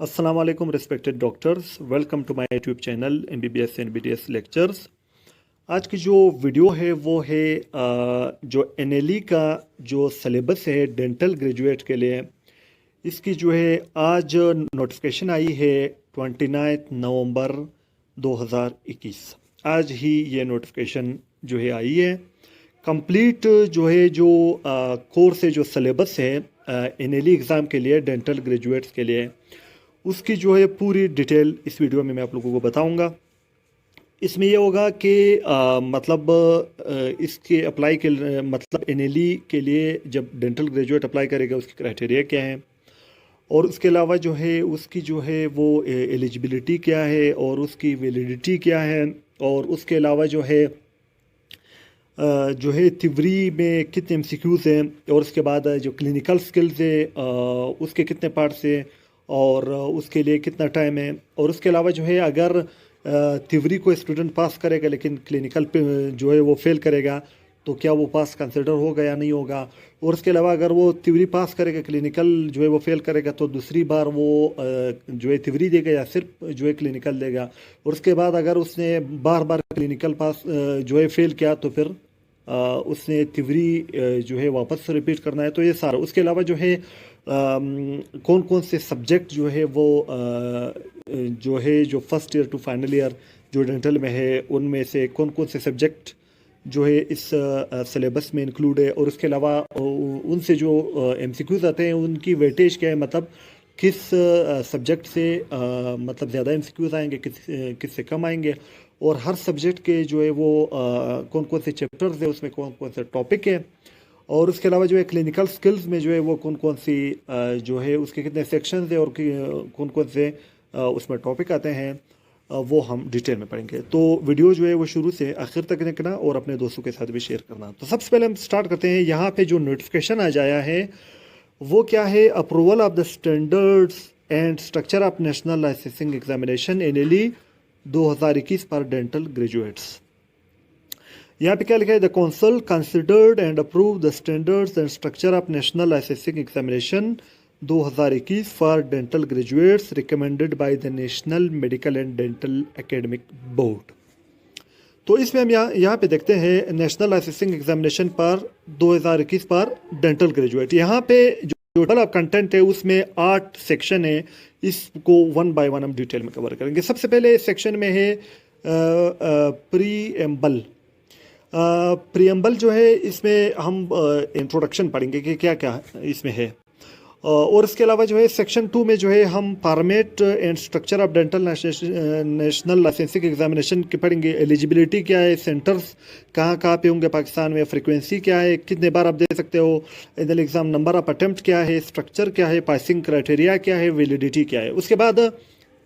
अस्सलाम वालेकुम respected doctors, welcome to my YouTube channel MBBS NBDS lectures. आज की जो वीडियो है वो है जो NLE का जो सिलेबस है डेंटल ग्रेजुएट के लिए। इसकी जो है आज नोटिफिकेशन आई है 29 नवंबर 2021। आज ही ये नोटिफिकेशन जो है आई है। कंप्लीट जो है जो कोर्स है, जो सिलेबस है NLE एग्ज़ाम के लिए डेंटल ग्रेजुएट्स के लिए, उसकी जो है पूरी डिटेल इस वीडियो में मैं आप लोगों को बताऊंगा। इसमें ये होगा कि इसके अप्लाई के मतलब NLE के लिए जब डेंटल ग्रेजुएट अप्लाई करेगा उसकी क्राइटेरिया क्या है, और उसके अलावा जो है उसकी जो है वो एलिजिबिलिटी क्या है और उसकी वैलिडिटी क्या है, और उसके अलावा जो है थिवरी में कितने MCQs हैं, और उसके बाद जो क्लिनिकल स्किल्स है उसके कितने पार्ट्स हैं और उसके लिए कितना टाइम है। और उसके अलावा जो है अगर थिवरी को स्टूडेंट पास करेगा लेकिन क्लिनिकल पे जो है वो फेल करेगा तो क्या वो पास कंसिडर होगा या नहीं होगा। और उसके अलावा अगर वो थिवरी पास करेगा, क्लिनिकल जो है वो फेल करेगा, तो दूसरी बार वो जो है थिवरी देगा या सिर्फ जो है क्लिनिकल देगा। और उसके बाद अगर उसने बार बार क्लिनिकल पास जो है फेल किया तो फिर उसने थिवरी जो है वापस रिपीट करना है। तो ये सारा, उसके अलावा जो है कौन कौन से सब्जेक्ट जो है वो जो first year to final year जो डेंटल में है उनमें से कौन कौन से सब्जेक्ट जो है इस सिलेबस में इंक्लूड है, और उसके अलावा उनसे जो MCQs आते हैं उनकी वेटेज क्या है, मतलब किस सब्जेक्ट से मतलब ज़्यादा MCQs आएंगे, किस से कम आएंगे, और हर सब्जेक्ट के जो है वो कौन कौन से चैप्टर्स है, उसमें कौन कौन से टॉपिक है, और उसके अलावा जो है क्लिनिकल स्किल्स में जो है वो कौन कौन सी जो है उसके कितने सेक्शंस है और कौन कौन से उसमें टॉपिक आते हैं, वो हम डिटेल में पढ़ेंगे। तो वीडियो जो है वो शुरू से आखिर तक देखना और अपने दोस्तों के साथ भी शेयर करना। तो सबसे पहले हम स्टार्ट करते हैं। यहाँ पे जो नोटिफिकेशन आ जाया है वो क्या है, approval of the standards and structure of national licensing examination NLE 2021 for dental graduates. यहाँ पे क्या लिखा है, the council considered and approve the standards and structure of national licensing examination 2021 for dental graduates recommended by the national medical and dental academic board. तो इसमें हम यहाँ पे देखते हैं नेशनल लाइसेंसिंग एग्जामिनेशन पर 2021 पर डेंटल ग्रेजुएट। यहाँ पे जो टोटल कंटेंट है उसमें 8 सेक्शन है। इसको वन बाय वन हम डिटेल में कवर करेंगे। सबसे पहले सेक्शन में है प्रीएम्बल। प्रीएम्बल जो है इसमें हम इंट्रोडक्शन पढ़ेंगे कि क्या क्या इसमें है, और इसके अलावा जो है सेक्शन 2 में जो है हम format and structure of dental national licensing examination की पढ़ेंगे। एलिजिबिलिटी क्या है, सेंटर्स कहाँ कहाँ पे होंगे पाकिस्तान में, फ्रीक्वेंसी क्या है, कितने बार आप दे सकते हो annual exam, number of attempt क्या है, स्ट्रक्चर क्या है, पासिंग क्राइटेरिया क्या है, वैलिडिटी क्या है। उसके बाद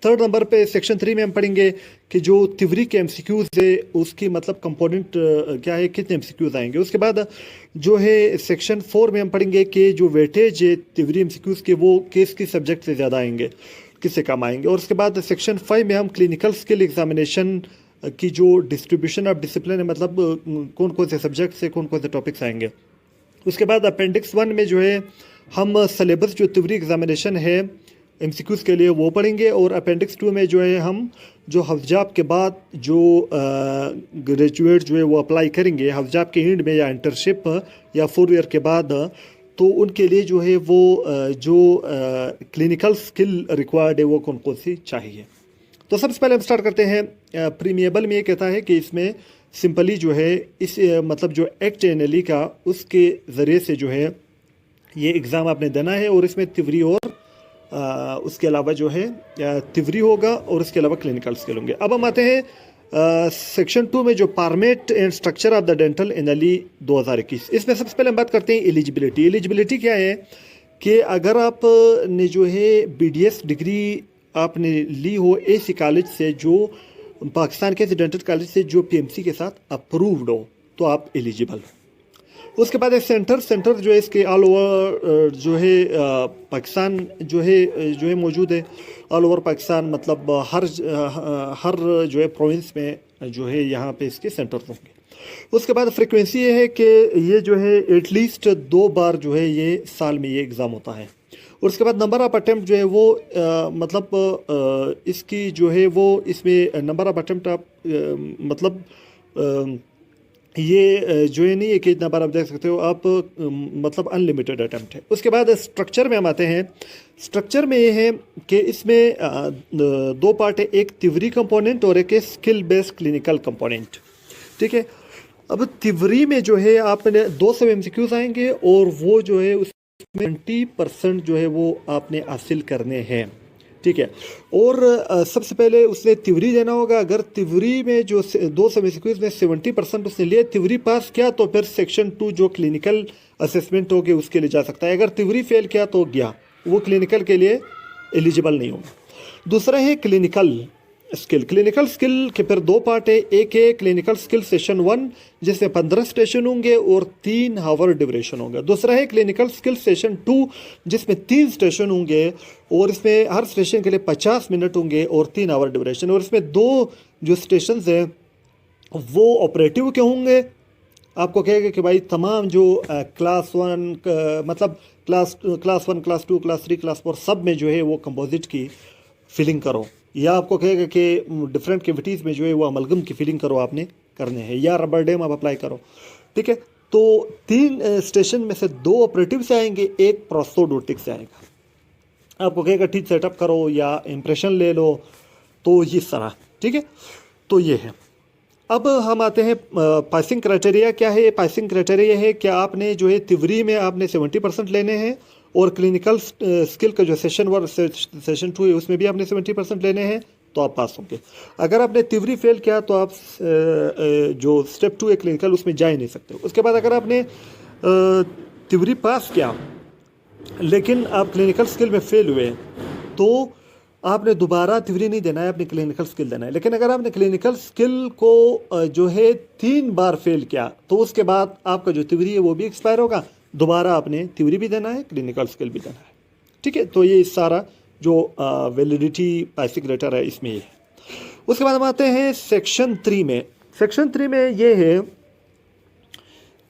थर्ड नंबर पे सेक्शन 3 में हम पढ़ेंगे कि जो थिवरी के MCQs है उसकी मतलब कंपोनेंट क्या है, कितने MCQs आएंगे। उसके बाद जो है सेक्शन 4 में हम पढ़ेंगे कि जो वेटेज है थिवरी MCQs के वो किस सब्जेक्ट से ज़्यादा आएंगे, किससे कम आएंगे। और उसके बाद सेक्शन 5 में हम क्लिनिकल स्किल एग्जामिनेशन की जो डिस्ट्रीब्यूशन ऑफ डिसिप्लिन है, मतलब कौन कौन से सब्जेक्ट से कौन कौन से टॉपिक्स आएंगे। उसके बाद अपेंडिक्स 1 में जो है हम सिलेबस जो थिवरी एग्जामिनेशन है MCQs के लिए वो पढ़ेंगे, और अपेंडिक्स 2 में जो है हम जो हफ्जाब के बाद जो ग्रेजुएट जो है वो अप्लाई करेंगे हफ्जाब के एंड में या इंटर्नशिप या 4 ईयर के बाद, तो उनके लिए जो है वो जो क्लिनिकल स्किल रिक्वायर्ड है वो कौन कौन सी चाहिए। तो सबसे पहले हम स्टार्ट करते हैं। प्रीमिएबल में ये कहता है कि इसमें सिंपली जो है इस मतलब जो एक्ट NLE का उसके ज़रिए से जो है ये एग्ज़ाम आपने देना है, और इसमें थिवरी और उसके अलावा जो है थिवरी होगा और उसके अलावा क्लिनिकल स्किल होंगे। अब हम आते हैं सेक्शन 2 में जो format and structure of the dental NLE 2021। इसमें सबसे पहले हम बात करते हैं एलिजिबिलिटी। एलिजिबिलिटी क्या है कि अगर आप ने जो है BDS डिग्री आपने ली हो ऐसी कॉलेज से जो पाकिस्तान के डेंटल कॉलेज से जो PMC के साथ अप्रूव्ड हो तो आप एलिजिबल हो। उसके बाद सेंटर जो है इसके ऑल ओवर जो है पाकिस्तान जो है मौजूद है। ऑल ओवर पाकिस्तान मतलब हर जो है प्रोविंस में जो है यहाँ पे इसके सेंटर होंगे। उसके बाद फ्रीक्वेंसी ये है कि ये जो है एटलीस्ट 2 बार जो है ये साल में ये एग्ज़ाम होता है। और उसके बाद नंबर ऑफ अटेम्प्ट जो है वो इसकी जो है वो इसमें नंबर ऑफ अटेम्प्ट आप मतलब ये जो है नहीं है कि इतना बार आप देख सकते हो आप मतलब अनलिमिटेड अटेम्प्ट है। उसके बाद स्ट्रक्चर में हम आते हैं। स्ट्रक्चर में ये है कि इसमें दो पार्ट है, एक थियोरी कंपोनेंट और एक स्किल बेस्ड क्लिनिकल कंपोनेंट। ठीक है, अब थियोरी में जो है आपने 200 MCQs आएंगे और वो जो है उसमें 20% जो है वो आपने हासिल करने हैं। ठीक है, और सबसे पहले उसने थियोरी देना होगा। अगर थियोरी में जो 200 MCQs में 70% उसने लिए, थियोरी पास किया, तो फिर सेक्शन 2 जो क्लिनिकल असेसमेंट होगी उसके लिए जा सकता है। अगर थियोरी फेल किया तो गया, वो क्लिनिकल के लिए एलिजिबल नहीं होगा। दूसरा है क्लिनिकल स्किल। क्लिनिकल स्किल के फिर दो पार्ट है, एक है क्लिनिकल स्किल सेशन 1 जिसमें 15 स्टेशन होंगे और 3 आवर ड्यूरेशन होगा। दूसरा है क्लिनिकल स्किल सेशन 2 जिसमें 3 स्टेशन होंगे और इसमें हर स्टेशन के लिए 50 मिनट होंगे और 3 आवर ड्यूरेशन। और इसमें 2 जो स्टेशन हैं वो ऑपरेटिव के होंगे। आपको कहेगा कि भाई तमाम जो क्लास 1 मतलब क्लास 1, क्लास 2, क्लास 3, क्लास 4 सब में जो है वो कंपोजिट की फिलिंग करो, या आपको कहेगा कि डिफरेंट कैविटीज़ में जो है वो अमलगम की फिलिंग करो आपने करने हैं, या रबर डैम आप अप्लाई करो। ठीक है, तो 3 स्टेशन में से 2 ऑपरेटिव से आएंगे, एक प्रोस्थोडोंटिक से आएगा। आपको कहेगा ठीक सेटअप करो या इम्प्रेशन ले लो, तो इस तरह। ठीक है, तो ये है। अब हम आते हैं पासिंग क्राइटेरिया। क्या है पासिंग क्राइटेरिया? है कि आपने जो है थियोरी में आपने 70% लेने हैं और क्लिनिकल स्किल का जो सेशन 1 सेशन 2 है उसमें भी आपने 70% लेने हैं, तो आप पास होंगे। अगर आपने थियोरी फेल किया तो आप जो स्टेप 2 है क्लिनिकल उसमें जा ही नहीं सकते। उसके बाद अगर आपने थियोरी पास किया लेकिन आप क्लिनिकल स्किल में फेल हुए तो आपने दोबारा थियोरी नहीं देना है, आपने क्लिनिकल स्किल देना है। लेकिन अगर आपने क्लिनिकल स्किल को जो है 3 बार फेल किया तो उसके बाद आपका जो थियोरी है वो भी एक्सपायर होगा, दोबारा आपने थियोरी भी देना है, क्लिनिकल स्किल भी देना है। ठीक है, तो ये सारा जो वैलिडिटी पासिंग क्राइटेरिया है इसमें ये है। उसके बाद हम आते हैं सेक्शन 3 में। सेक्शन 3 में ये है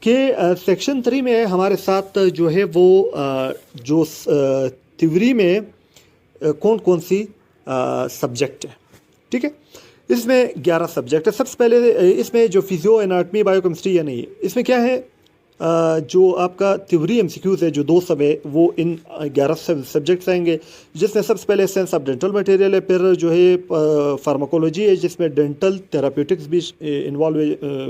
कि सेक्शन 3 में हमारे साथ जो है वो जो थियोरी में कौन कौन सी सब्जेक्ट है। ठीक है, इसमें 11 सब्जेक्ट है। सबसे पहले इसमें जो फिजियो एनाटमी बायोकेमिस्ट्री या नहीं है, इसमें क्या है जो आपका थियोरी MCQs है जो 2 सब है वो इन 11 सब्जेक्ट्स आएंगे, जिसमें सबसे पहले सेंस ऑफ डेंटल मटेरियल है, फिर जो है फार्माकोलॉजी है जिसमें डेंटल थेराप्यूटिक्स भी इन्वॉल्व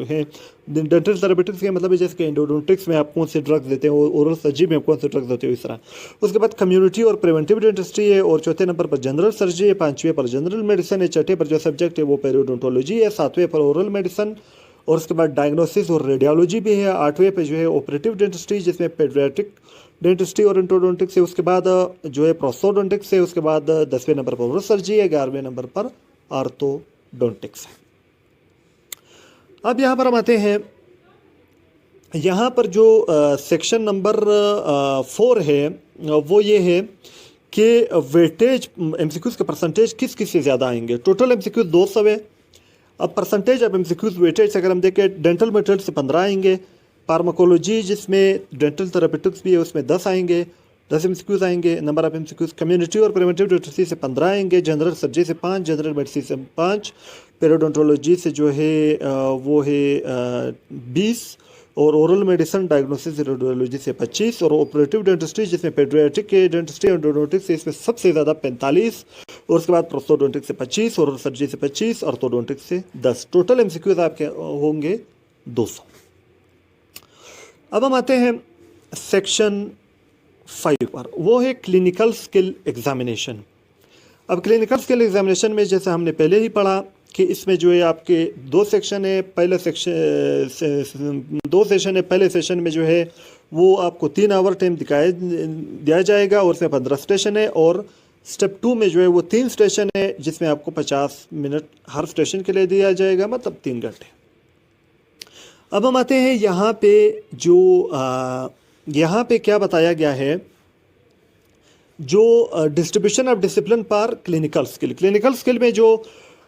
हैं। डेंटल थेराप्यूटिक्स का मतलब है जैसे कि एंडोडोंटिक्स में आप कौन से ड्रग्स देते हैं, ओरल सर्जरी में आप कौन से ड्रग्स देते हो, इस तरह। उसके बाद कम्युनिटी और प्रिवेंटिव डेंटिस्ट्री है, और चौथे नंबर पर जनरल सर्जरी है, 5वें पर जनरल मेडिसिन है, छठे पर जो सब्जेक्ट है वो पेरियोडोंटोलॉजी है, 7वें पर ओरल मेडिसिन, और उसके बाद डायग्नोसिस और रेडियोलॉजी भी है, 8वें पे जो है ऑपरेटिव डेंटिस्ट्री जिसमें पेडियाट्रिक डेंटिस्ट्री और एंटोडोंटिक्स है, उसके बाद जो है प्रोस्थोडोंटिक्स है, उसके बाद 10वें नंबर पर ओरल सर्जरी है, 11वें नंबर पर ऑर्थोडोंटिक्स है। अब यहाँ पर हम आते हैं, यहाँ पर जो सेक्शन नंबर 4 है वो ये है कि वेटेज MCQs के परसेंटेज किस किस से ज़्यादा आएंगे। टोटल MCQs 200 है। अब परसेंटेज ऑफ MCQs वेटेज अगर हम देखें, डेंटल मटेरियल से 15 आएंगे, फार्माकोलॉजी जिसमें डेंटल थेराप्यूटिक्स भी है उसमें 10 आएंगे, 10 MCQs आएंगे नंबर ऑफ MCQs। कम्युनिटी और प्रिवेंटिव डेंटिस्ट्री से 15 आएंगे, जनरल सर्जरी से 5, जनरल मेडिसिन से 5, पेरियोडोंटोलॉजी से जो है वो है 20, और ओरल मेडिसिन डायग्नोसिस रेडियोलॉजी से 25, और ऑपरेटिव डेंटिस्ट्री जिसमें पेडियाट्रिक डेंटिस्ट्री एंडोडोंटिक्स से इसमें सबसे ज़्यादा 45, और उसके बाद प्रोस्थोडोंटिक्स से 25, ओरल सर्जरी से 25, ऑर्थोडोंटिक्स से 10। टोटल MCQs आपके होंगे 200। अब हम आते हैं सेक्शन 5 पर, वो है क्लिनिकल स्किल एग्जामिनेशन। अब क्लिनिकल स्किल एग्जामिनेशन में जैसे हमने पहले ही पढ़ा कि इसमें जो है आपके 2 सेक्शन है। पहले सेक्शन 2 सेशन है। पहले सेशन में जो है वो आपको 3 आवर टाइम दिया जाएगा और उसमें 15 स्टेशन है, और स्टेप 2 में जो है वो 3 स्टेशन है जिसमें आपको 50 मिनट हर स्टेशन के लिए दिया जाएगा, मतलब 3 घंटे। अब हम आते हैं यहाँ पे जो यहाँ पे क्या बताया गया है, जो डिस्ट्रीब्यूशन ऑफ डिसिप्लिन पर क्लिनिकल स्किल। क्लिनिकल स्किल में जो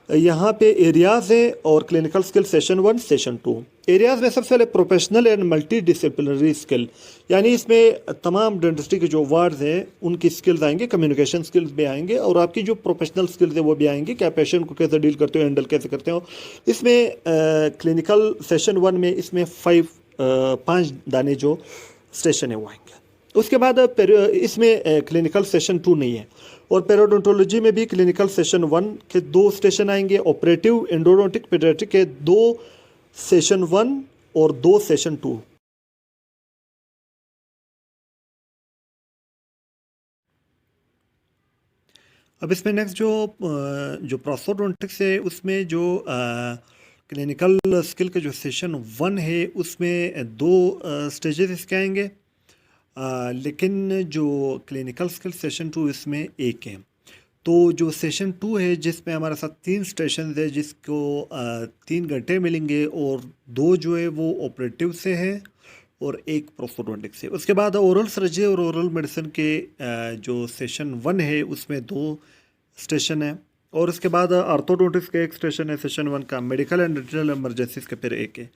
यहाँ पे एरियाज़ हैं और clinical skill session 1 session 2। Areas में सबसे पहले professional and multi disciplinary skill, यानी इसमें तमाम डेंटिस्ट्री के जो वार्ड्स हैं उनकी स्किल्स आएंगे, कम्युनिकेशन स्किल्स भी आएंगे और आपकी जो प्रोफेशनल स्किल्स है वो भी आएंगी कि आप पेशेंट को कैसे डील करते हो, हैंडल कैसे करते हो। इसमें क्लिनिकल सेशन 1 में इसमें 5 दाने जो स्टेशन है वो आएंगे। उसके बाद इसमें क्लिनिकल सेशन 2 नहीं है। और पेरोडोंटोलॉजी में भी क्लिनिकल सेशन 1 के 2 स्टेशन आएंगे, ऑपरेटिव एंडोडोंटिक पीडियाट्रिक के 2 सेशन 1 और 2 सेशन 2। अब इसमें नेक्स्ट जो प्रोस्थोडोंटिक्स है उसमें जो क्लिनिकल स्किल का जो सेशन 1 है उसमें 2 स्टेजेस इसके आएंगे, लेकिन जो क्लिनिकल स्किल सेशन 2 इसमें एक है। तो जो सेशन 2 है जिसमें हमारे साथ 3 स्टेशन है जिसको 3 घंटे मिलेंगे और 2 जो है वो ऑपरेटिव से है और 1 प्रोस्थोडोंटिक से। उसके बाद ओरल सर्जरी और ओरल मेडिसिन के जो सेशन 1 है उसमें 2 स्टेशन है और उसके बाद आर्थोडोंटिक्स का 1 स्टेशन है सेशन 1 का, मेडिकल एंड डेंटल इमरजेंसीज के फिर 1 है।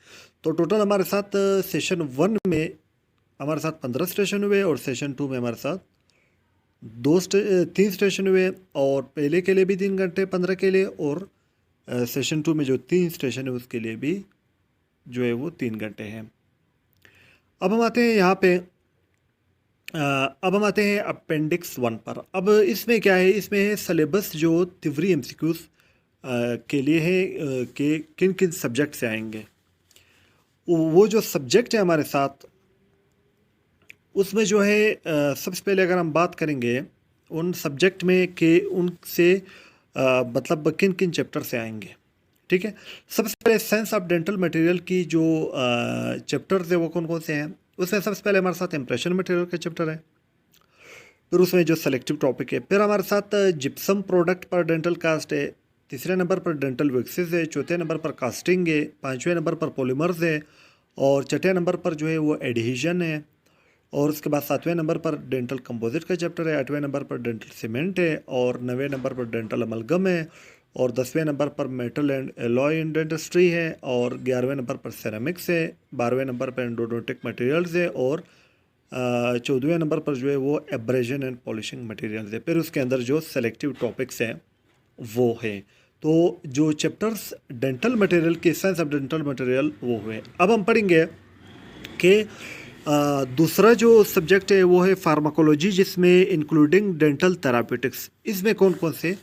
तो टोटल हमारे साथ सेशन 1 में हमारे साथ 15 स्टेशन हुए और सेशन 2 में हमारे साथ 3 स्टेशन हुए और पहले के लिए भी 3 घंटे 15 के लिए और सेशन 2 में जो 3 स्टेशन है उसके लिए भी जो है वो 3 घंटे हैं। अब हम आते हैं यहाँ पे अपेंडिक्स 1 पर। अब इसमें क्या है, इसमें है सिलेबस जो तिवरी एमसीक्यूज के लिए है कि किन किन सब्जेक्ट से आएंगे। वो जो सब्जेक्ट है हमारे साथ उसमें जो है सबसे पहले अगर हम बात करेंगे उन सब्जेक्ट में कि उनसे मतलब किन किन चैप्टर से आएंगे, ठीक है। सबसे पहले साइंस ऑफ डेंटल मटेरियल की जो चैप्टर्स है वो कौन कौन से हैं। उसमें सबसे पहले हमारे साथ इम्प्रेशन मटेरियल का चैप्टर है, फिर उसमें जो सेलेक्टिव टॉपिक है, फिर हमारे साथ जिप्सम प्रोडक्ट पर डेंटल कास्ट है, तीसरे नंबर पर डेंटल विक्सेस है, चौथे नंबर पर कास्टिंग है, पाँचवें नंबर पर पॉलीमर्स है और छठे नंबर पर जो है वो एडहेजन है और उसके बाद 7वें नंबर पर डेंटल कंपोजिट का चैप्टर है, 8वें नंबर पर डेंटल सीमेंट है और 9वें नंबर पर डेंटल अमलगम है और 10वें नंबर पर metal and alloy in dentistry है और 11वें नंबर पर सेरामिक्स है, 12वें नंबर पर एंडोडोंटिक मटेरियल्स है और 14वें नंबर पर जो है वो एब्रेजन एंड पॉलिशिंग मटेरियल्स है। फिर उसके अंदर जो सेलेक्टिव टॉपिक्स हैं वो है। तो जो चैप्टर्स डेंटल मटेरियल के साइंस ऑफ डेंटल मटेरियल वो हुए। अब हम पढ़ेंगे कि दूसरा जो सब्जेक्ट है वो है फार्माकोलॉजी जिसमें इंक्लूडिंग डेंटल थेराप्यूटिक्स। इसमें कौन कौन से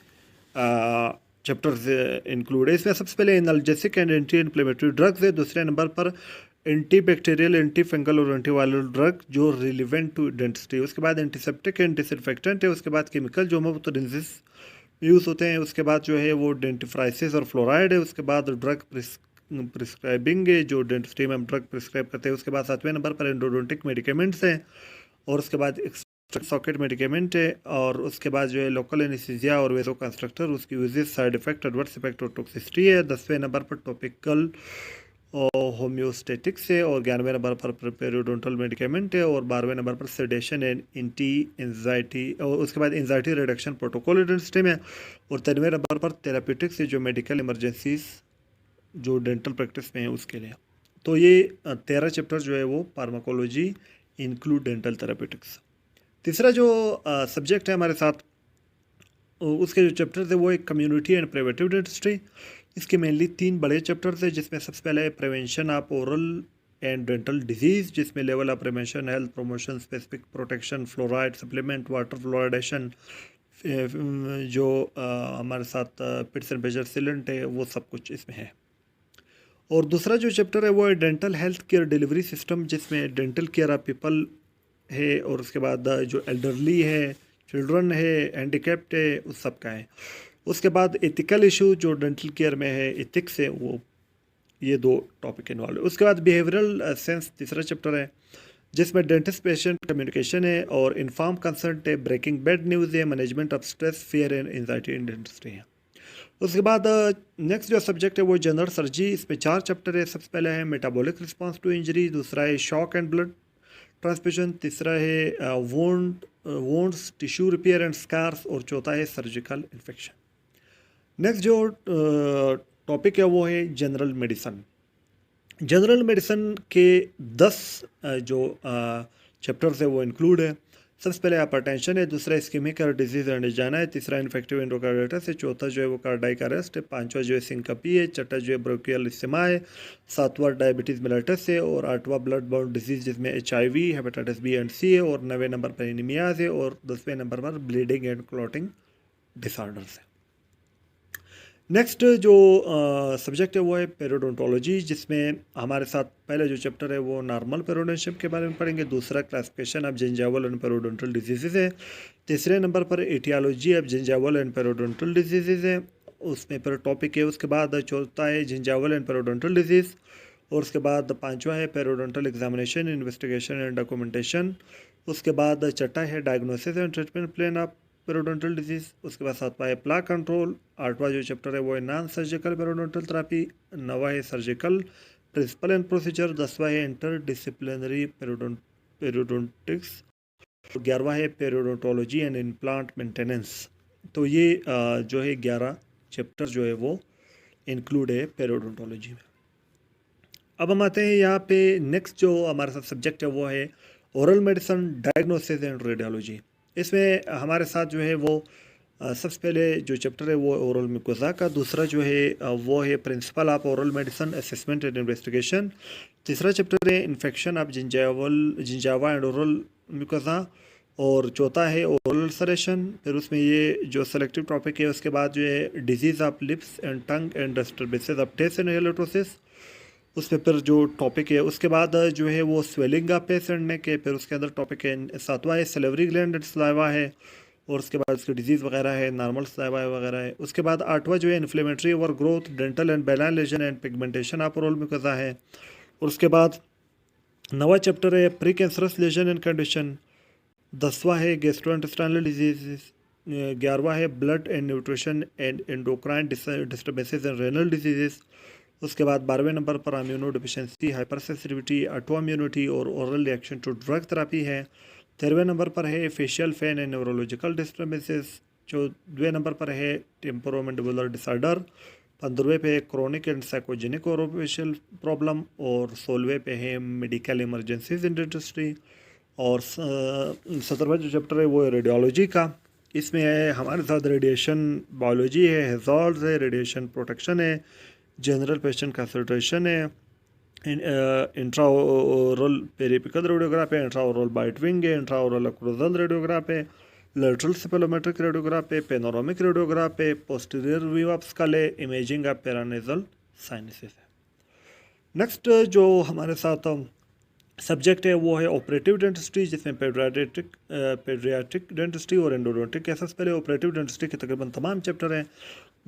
चैप्टर्स इंक्लूड है। इसमें सबसे पहले analgesic and anti inflammatory drugs है, दूसरे नंबर पर एंटी बैक्टीरियल, एंटी फंगल और एंटी वायरल ड्रग जो रिलेवेंट टू डेंटिस्ट्री। उसके बाद एंटीसेप्टिक एंड डिसइंफेक्टेंट है, उसके बाद केमिकल जो होमोपैथोरेंसिस यूज़ होते हैं, उसके बाद जो है वो डेंटिफ्राइसिस और फ्लोराइड है, उसके बाद ड्रग प्रिस्क्राइबिंग है जो डेंटिस्ट्री में हम ड्रग प्रिस्क्राइब करते हैं। उसके बाद 7वें नंबर पर एंडोडोंटिक मेडिकेमेंट्स हैं और उसके बाद सॉकेट मेडिकेमेंट है और उसके बाद जो है लोकल एनेस्थीसिया और वेसो कंस्ट्रक्टर, उसकी uses, side effect, adverse effect और टॉक्सिसिटी है। 10वें नंबर पर टॉपिकल और होम्योस्टेटिक्स है और 11वें नंबर पर पेरियोडोंटल मेडिकेमेंट है और 12वें नंबर पर सेडेशन एंड एंटी एंजाइटी और उसके बाद एंजाइटी रिडक्शन प्रोटोकॉल डेंटिस्ट्री में और 13वें नंबर पर थेराप्यूटिक्स है जो मेडिकल इमरजेंसीज जो डेंटल प्रैक्टिस में है उसके लिए। तो ये 13 चैप्टर जो है वो फार्माकोलॉजी इंक्लूड डेंटल थेराप्यूटिक्स। तीसरा जो सब्जेक्ट है हमारे साथ उसके जो चैप्टर्स है वो एक कम्युनिटी एंड प्रिवेंटिव डेंटिस्ट्री। इसके मेनली 3 बड़े चैप्टर्स हैं जिसमें सबसे पहले है prevention of oral and dental disease जिसमें level of prevention, health promotion, specific protection, fluoride supplement, water fluoridation, जो हमारे साथ पिट्स एंड पेजर सिलेंट है, वो सब कुछ इसमें है। और दूसरा जो चैप्टर है वो है dental health care delivery system जिसमें डेंटल केयर ऑफ पीपल है और उसके बाद जो एल्डरली है, चिल्ड्रन है, हैंडीकैप्ड है, उस सब का है। उसके बाद एथिकल इशू जो डेंटल केयर में है, एथिक्स है, वो ये 2 टॉपिक इन्वॉल्व है। उसके बाद बिहेवियरल सेंस तीसरा चैप्टर है जिसमें डेंटिस्ट पेशेंट कम्युनिकेशन है और इन्फॉर्म कंसर्ट है, ब्रेकिंग बैड न्यूज़ है, management of stress, fear and anxiety in dentistry है। उसके बाद नेक्स्ट जो सब्जेक्ट है वो जनरल सर्जरी। इसमें 4 चैप्टर है। सबसे पहले है मेटाबॉलिक रिस्पांस टू इंजरी, दूसरा है शॉक एंड ब्लड ट्रांसमिशन, तीसरा है वोंड्स, टिश्यू रिपेयर एंड स्कार्स और चौथा है सर्जिकल इन्फेक्शन। नेक्स्ट जो टॉपिक है वो है जनरल मेडिसन। जनरल मेडिसन के 10 जो चैप्टर्स है वो इंक्लूड है। सबसे पहले हाइपरटेंशन है, दूसरा इस्केमिक डिजीज एंड एंजाइना है, तीसरा इन्फेक्टिव एंडोकार्डाइटिस है, चौथा जो है वो कार्डियक अरेस्ट है, पांचवा जो है सिंकपी है, छठा जो है ब्रोंकियल इस्तेमा है, सातवां डायबिटीज़ मेलिटस है, और आठवां ब्लड बॉर्न डिजीज जिसमें HIV, हेपेटाइटिस बी एंड सी है, और 9वें नंबर पर एनीमियाज है, और 10वें नंबर पर ब्लीडिंग एंड क्लॉटिंग डिसऑर्डर्स है। नेक्स्ट जो सब्जेक्ट है वो है पेरियोडोंटोलॉजी, जिसमें हमारे साथ पहले जो चैप्टर है वो नॉर्मल पेरियोडोंशिप के बारे में पढ़ेंगे, दूसरा classification of gingival and periodontal diseases है, तीसरे नंबर पर aetiology of gingival and periodontal diseases है, उसमें पर टॉपिक है। उसके बाद चौथा है जिंजाइवल एंड पेरियोडोंटल डिजीज़, और उसके बाद पांचवा है periodontal examination, investigation and documentation, उसके बाद छठा है diagnosis and treatment plan of periodontal disease, उसके बाद सातवां है प्लाक कंट्रोल, आठवां जो चैप्टर है वो है नॉन सर्जिकल पेरियोडोंटल थेरेपी, नौवां है सर्जिकल प्रिंसिपल एंड प्रोसीजर, 10वां है इंटर डिसिप्लिनरी पेरियोडोंटिक्स, 11वां है पेरियोडोंटोलॉजी एंड इम्प्लांट मेंटेनेंस। तो ये जो है 11 चैप्टर जो है वो इंक्लूड है पेरियोडोंटोलॉजी में। अब हम आते हैं यहाँ पे नेक्स्ट जो हमारे साथ सब्जेक्ट है वो है oral medicine, diagnosis and radiology. इसमें हमारे साथ जो है वो सबसे पहले जो चैप्टर है वो ओरल म्यूकोसा का, दूसरा जो है वो है principle of oral medicine assessment and investigation, तीसरा चैप्टर है infection of gingiva and oral mucosa, और चौथा है ओरल सरेशन। फिर उसमें ये जो सेलेक्टिव टॉपिक है उसके बाद जो है disease of lips and tongue and disturbances of taste and halitosis, उसमें फिर जो टॉपिक है उसके बाद जो है वो swelling of face and neck है, फिर उसके अंदर टॉपिक है सातवां है सेलेवरी ग्लैंड एंड सलाइवा है, और उसके बाद उसकी डिजीज़ वगैरह है, नॉर्मल सलाइवा वगैरह है। उसके बाद आठवां जो है inflammatory overgrowth, dental and benign lesion and pigmentation of oral mucosa है, और उसके बाद नवा चैप्टर है precancerous lesion and condition, 10वां है गैस्ट्रोइंटेस्टाइनल डिजीज, 11वां है blood and nutrition and endocrine disturbances and renal diseases, उसके बाद 12वें नंबर पर immunodeficiency, hypersensitivity, autoimmunity और oral reaction to drug therapy है। 13वें नंबर पर है facial pain and neurological disturbances. 14वें number पर है टेम्पोरोमैंडिबुलर डिसऑर्डर। 15वें पे है chronic and psychogenic orofacial problem, और 16वें पे है मेडिकल इमरजेंसीज इन डेंटिस्ट्री, और 17वां जो चैप्टर है वो है रेडियोलॉजी का। इसमें है हमारे साथ रेडिएशन बायोलॉजी है, हेजार्ड्स है, रेडिएशन प्रोटेक्शन है, जनरल पेशेंट कंसल्टेशन है, इंट्रा ओरल पेरिपिकल रेडियोग्राफ है, इंट्रा ओरल बाइट विंग है, इंट्रा ओरल अक्रोजल रेडियोग्राफ है, लेटरल सेपेलोमेट्रिक रेडियोग्राफ है, पेनोरामिक रेडियोग्राफ है, पोस्टीरियर व्यू ऑफ स्कल है, इमेजिंग ऑफ पेरानेजल साइनसेस है। नेक्स्ट जो हमारे साथ सब्जेक्ट है वो है ऑपरेटिव डेंटिस्ट्री, जिसमें पेडियाट्रिक डेंटिस्ट्री और एंडोडोंटिक है। सबसे पहले ऑपरेटिव डेंटिस्ट्री के तकरीबन तमाम चैप्टर हैं,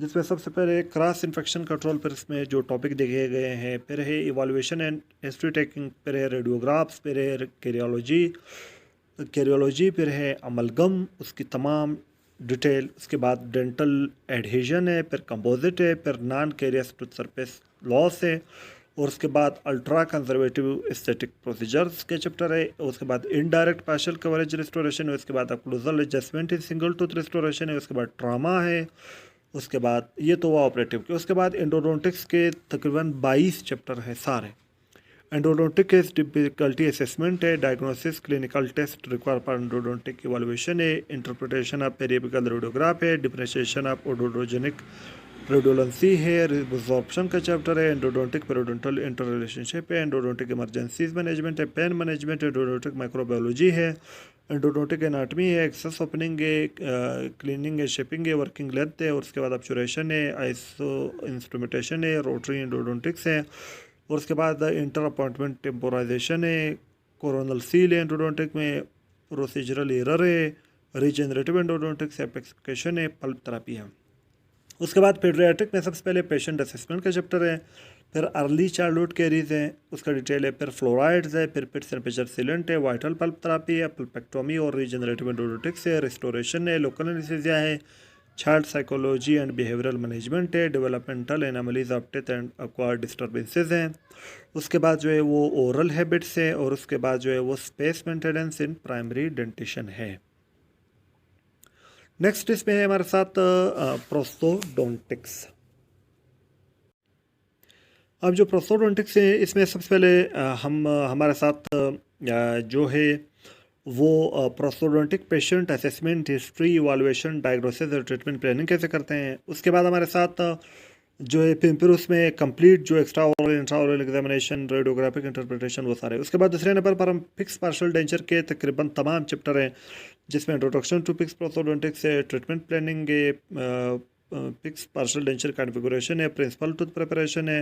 जिसमें सबसे पहले क्रॉस इन्फेक्शन कंट्रोल, फिर इसमें जो टॉपिक दिए गए हैं, फिर है इवैल्यूएशन एंड हिस्ट्री टेकिंग, फिर है रेडियोग्राफ्स, फिर है कैरियोलॉजी, फिर है अमलगम उसकी तमाम डिटेल, उसके बाद डेंटल एडहेजन है, फिर कंपोजिट है, फिर नॉन कैरियस टूथ सरफेस लॉस है, और उसके बाद अल्ट्रा कंजर्वेटिव एस्थेटिक प्रोसीजर्स के चैप्टर है, उसके बाद इनडायरेक्ट पार्शियल कवरेज रिस्टोरेशन है, उसके बाद occlusal adjustment in single tooth restoration है, उसके बाद ट्रामा है, उसके बाद ये तो हुआ ऑपरेटिव के। उसके बाद एंडोडोंटिक्स के तकरीबन 22 चैप्टर है सारे। एंडोडोंटिक के डिफिकल्टी असेसमेंट है, diagnosis, clinical test require for endodontic evaluation है, इंटरप्रिटेशन ऑफ पेरिएपिकल रेडियोग्राफ है, डिफरेंशिएशन ऑफ ओडोडोजेनिक रेडियोलेंसी है, रिजॉर्प्शन का चैप्टर है, एंडोडोंटिक पेरियोडोंटल इंटर रिलेशनशिप है, एंडोडोंटिक इमरजेंसीज मैनेजमेंट है, पेन मैनेजमेंट, एंडोडोंटिक माइक्रोबायोलॉजी है, एंडोडोंटिक एनाटमी है, एक्सेस ओपनिंग है, क्लीनिंग है, शेपिंग है, वर्किंग लेंथ है, और उसके बाद ऑब्चुरेशन है, आइसो इंस्ट्रूमेंटेशन है, रोटरी एंडोडोंटिक्स है, और उसके बाद इंटर अपॉइंटमेंट टेम्पोराइजेशन है, कोरोनल सील है एंडोडोंटिक में, प्रोसीजरल एरर है, रीजनरेटिव एंडोडोंटिक्स एप्लीकेशन है, पल्प थेरेपी है। उसके बाद पेडियाट्रिक में सबसे पहले पेशेंट असेसमेंट का चैप्टर है, फिर अर्ली चाइल्डहुड केरीज है, उसका डिटेल है, फिर फ्लोराइड्स है, फिर पिट्स एंड पिचर सीलेंट है, वाइटल पल्प थेरेपी है, पल्पेक्टोमी और रीजनरेटिव एंडोडोंटिक्स है, रिस्टोरेशन है, लोकल एनेस्थीसिया है, child psychology and behavioural management है, developmental anomalies of teeth and acquired disturbances हैं। उसके बाद जो है वो ओरल हैबिट्स है, और उसके बाद जो है वो space maintenance in primary dentition है। नेक्स्ट इसमें है हमारे साथ प्रोस्थोडोंटिक्स। अब जो प्रोस्थोडोंटिक्स है इसमें सबसे पहले हमारे साथ जो है वो prosthodontic patient assessment, history, evaluation, diagnosis और ट्रीटमेंट प्लानिंग कैसे करते हैं। उसके बाद हमारे साथ जो है फिर उसमें कंप्लीट जो extra oral intra oral examination, radiographic interpretation, वो सारे। उसके बाद दूसरे नंबर पर हम फिक्स पार्शियल डेंचर के तकरीबन तमाम चैप्टर हैं, जिसमें इंट्रोडक्शन टू फिक्स प्रोस्थोडोंटिक्स है, ट्रीटमेंट प्लानिंग है, फिक्स पार्शियल डेंचर कॉन्फ़िगरेशन है, प्रिंसिपल टूथ प्रिपरेशन है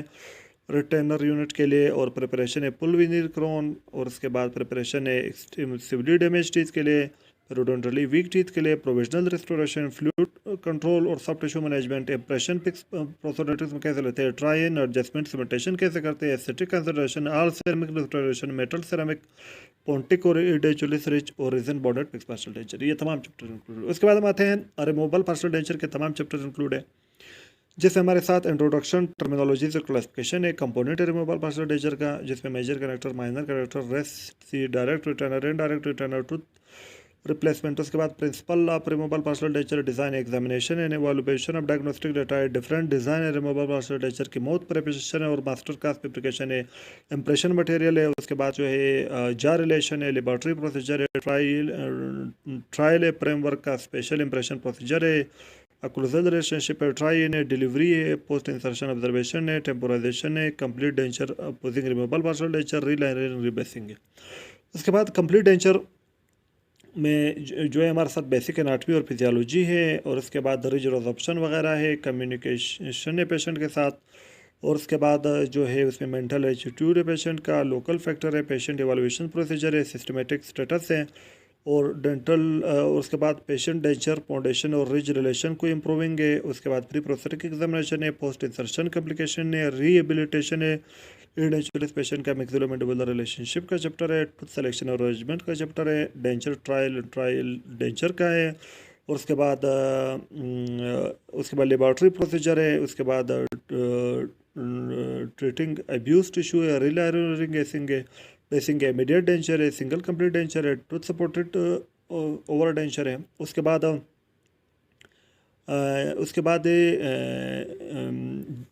रिटेनर यूनिट के लिए, और प्रिपरेशन है पुल विनियर क्रोन, और उसके बाद प्रिपरेशन है सिविली डैमेज टीथ के लिए, रोडोंटली वीक टीथ के लिए, प्रोविजनल रेस्टोरेशन, फ्लूइड कंट्रोल और सब tissue management, impression fix prosthodontics में कैसे लेते हैं, ट्राई एंड एडजस्टमेंट सिमेंटेशन कैसे करते हैं, aesthetic consideration, all ceramic restoration, metal ceramic, pontic और इडेचुलिस रिच और region border fix partial denture, ये तमाम चैप्टर इंक्लूड। उसके बाद हम आते हैं रिमूवल पार्शियल डेंचर के तमाम चैप्टर इंक्लूड है, जिससे हमारे साथ इंट्रोडक्शन, टर्मिनोलॉजीज और क्लासिफिकेशन है, कंपोनेंट रिमूवल पार्शियल डेंचर का, जिसमें major connector, minor connector, rest, सी direct retainer, indirect retainer, tooth replacement. उसके बाद principle of removal partial denture, design, examination and evaluation of diagnostic data है, डिफरेंट डिजाइन है removal partial denture की, mouth preparation है और मास्टर क्लास preparation है, इंप्रेशन मटेरियल है। उसके बाद जो है जार रिलेशन है, लेबोरेटरी प्रोसीजर है, ट्रायल है, फ्रेमवर्क का स्पेशल इंप्रेशन प्रोसीजर है, अक्लूजल रिलेशनशिप है, ट्राई है, डिलीवरी है, पोस्ट इंसर्शन ऑब्जर्वेशन है, टेम्पोराइजेशन है, complete denture opposing removal partial denture, relining, rebasing है। उसके बाद कंप्लीट डेंचर में जो है हमारे साथ बेसिक एनाटमी और फिजियोलॉजी है, और उसके बाद रिज रिजॉर्प्शन वगैरह है, कम्युनिकेशन है पेशेंट के साथ, और उसके बाद जो है उसमें मेंटल एटीट्यूड है पेशेंट का, लोकल फैक्टर है, पेशेंट एवैल्यूएशन प्रोसीजर है, सिस्टमेटिक स्टेटस है, और डेंटल उसके बाद पेशेंट डेंचर फाउंडेशन और रिज रिलेशन को इम्प्रूविंग है। उसके बाद प्री प्रोस्थेटिक एग्जामिनेशन है, पोस्ट इंसर्शन कम्प्लिकेशन है, रिहेबिलिटेशन है, इडेंचुलिस पेशेंट का मैक्सिलोमैंडिबुलर रिलेशनशिप का चैप्टर है, टूथ सिलेक्शन और अरेंजमेंट का चैप्टर है, डेंचर ट्रायल डेंचर का है, और उसके बाद लेबोरेटरी प्रोसीजर है, उसके बाद ट्रीटिंग अब्यूज टिश्यू है, रिलायरिंग है, बेसिंग है, इमीडिएट डेंचर है, सिंगल कंप्लीट डेंचर है, टूथ सपोर्टेड ओवर डेंचर है। उसके बाद